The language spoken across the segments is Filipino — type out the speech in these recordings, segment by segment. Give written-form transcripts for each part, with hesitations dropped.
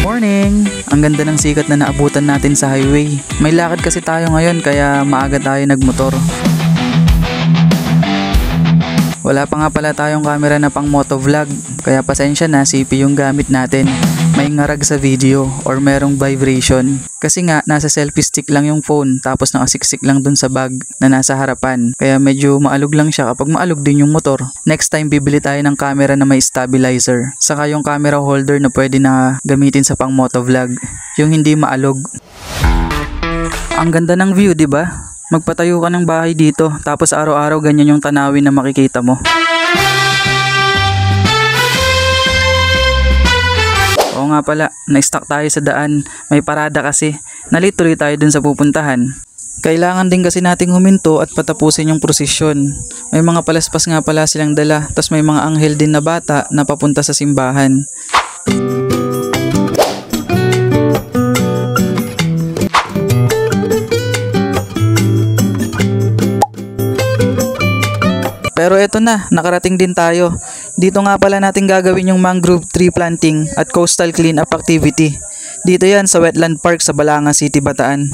Morning! Ang ganda ng sikat na naabutan natin sa highway. May lakad kasi tayo ngayon kaya maaga tayo nagmotor. Wala pa nga pala tayong camera na pang motovlog, kaya pasensya na, CP yung gamit natin. May ngarag sa video or merong vibration. Kasi nga, nasa selfie stick lang yung phone tapos nakasiksik lang dun sa bag na nasa harapan. Kaya medyo maalog lang siya kapag maalog din yung motor. Next time, bibili tayo ng camera na may stabilizer. Saka yung camera holder na pwede na gamitin sa pang motovlog. Yung hindi maalog. Ang ganda ng view, di ba? Magpatayo ka ng bahay dito, tapos araw-araw ganyan yung tanawin na makikita mo. Oo nga pala, na-stuck tayo sa daan. May parada kasi. Nalituloy tayo dun sa pupuntahan. Kailangan din kasi nating huminto at patapusin yung prosesyon. May mga palaspas nga pala silang dala, tapos may mga anghel din na bata na papunta sa simbahan. Pero eto na, nakarating din tayo. Dito nga pala natin gagawin yung mangrove tree planting at coastal cleanup activity. Dito yan sa Wetland Park sa Balanga City, Bataan.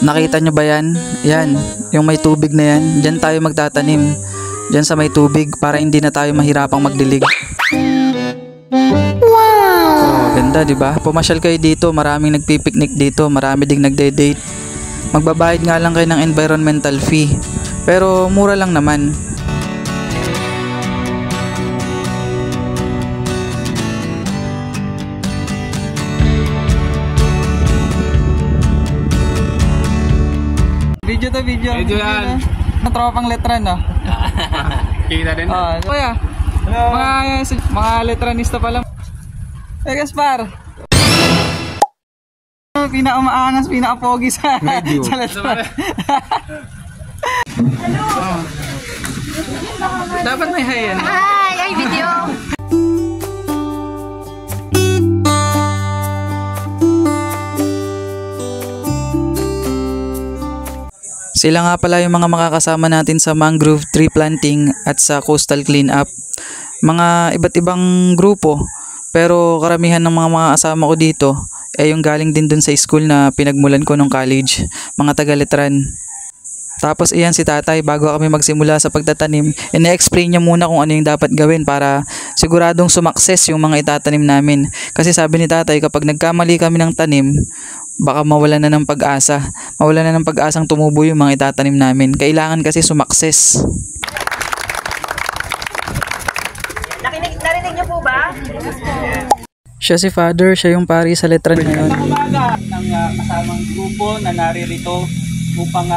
Nakita nyo ba yan? Yan, yung may tubig na yan. Diyan tayo magtatanim. Diyan sa may tubig para hindi na tayo mahirapang magdilig. Oh, ganda, di ba? Pumasyal kayo dito, maraming nagpipiknik dito, marami ding nagde-date. Magbabayad nga lang kayo ng environmental fee. Pero mura lang naman. Video to video. Video yan. Tropang letra, no? Kita din. Kuya. Hello. Mga letranista pa lang. Hey Gaspar. Pinakamaangas, pinaka-pogi sa letra. Hello. Dapat may hi yan. Hi, video. Sila nga pala yung mga makakasama natin sa mangrove tree planting at sa coastal cleanup. Mga iba't ibang grupo, pero karamihan ng mga kasama ko dito ay yung galing din dun sa school na pinagmulan ko nung college, mga taga-letran. Tapos iyan si tatay, bago kami magsimula sa pagtatanim, ina-explain niya muna kung ano yung dapat gawin para siguradong sumakses yung mga itatanim namin. Kasi sabi ni tatay, kapag nagkamali kami ng tanim, baka mawalan na ng pag-asa. Mawalan na ng pag-asang tumubo yung mga itatanim namin. Kailangan kasi sumakses. Narinig niyo po ba? Siya si Father, siya yung pari sa letran ngayon. Umaga ng kasamang grupo na naririto upang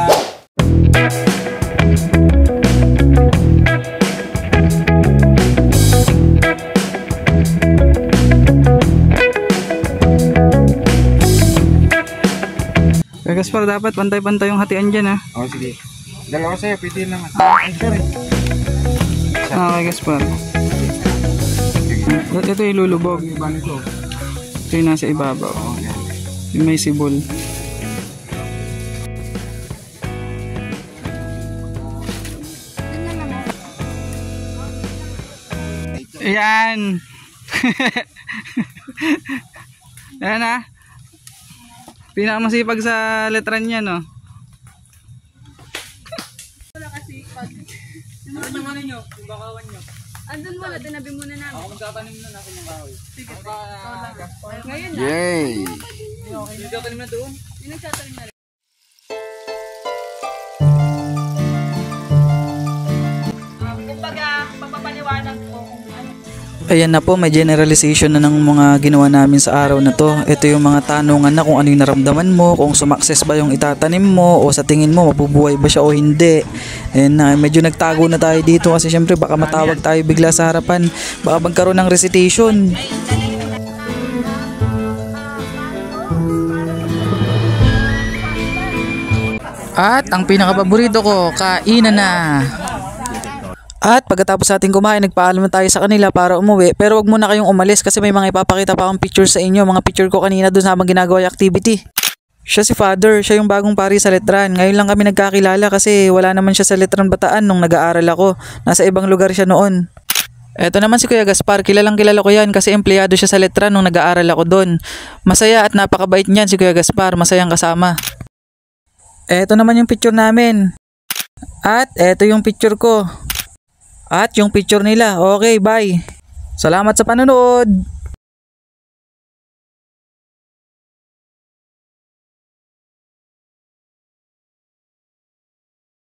Gaspar, dapat pantay-pantay yung hatian dyan, ha? Oh, sige. Dalawa sa'yo, pwede naman. Okay, Gaspar. Ito yung lulubog. Ito yung nasa ibabaw. Yung may sibol. Ayan. Ayan, ha? Pinakamasipag sa letran niya, no? Wala kasi pag... ano yung nyo? Yung bakawan nyo? Andun mo na, tinabi muna namin. Ako magtatanim na natin yung kahoy. Sige, ngayon na. Yay! Yung magtatanim na doon? Yung nagtatanim na rin. Kumbaga, papapaliwanag ko kung ano. Ayan na po, may generalization na ng mga ginawa namin sa araw na to. Ito yung mga tanungan na kung ano yung naramdaman mo, kung sumakses ba yung itatanim mo, o sa tingin mo mabubuhay ba siya o hindi. And medyo nagtago na tayo dito kasi syempre baka matawag tayo bigla sa harapan, baka magkaroon ng recitation. At ang pinakapaborito ko, kainan na. At pagkatapos natin kumain, nagpaalam na tayo sa kanila para umuwi. Pero wag muna kayong umalis kasi may mga ipapakita pa akong picture sa inyo. Mga picture ko kanina doon sa habang ginagawa yung activity. Siya si Father, siya yung bagong pari sa Letran. Ngayon lang kami nagkakilala kasi wala naman siya sa Letran Bataan nung nag-aaral ako. Nasa ibang lugar siya noon. Eto naman si Kuya Gaspar, kilalang kilala ko yan kasi empleyado siya sa Letran nung nag-aaral ako doon. Masaya at napakabait niyan si Kuya Gaspar, masayang kasama. Eto naman yung picture namin. At eto yung picture ko. At yung picture nila. Okay, bye. Salamat sa panonood.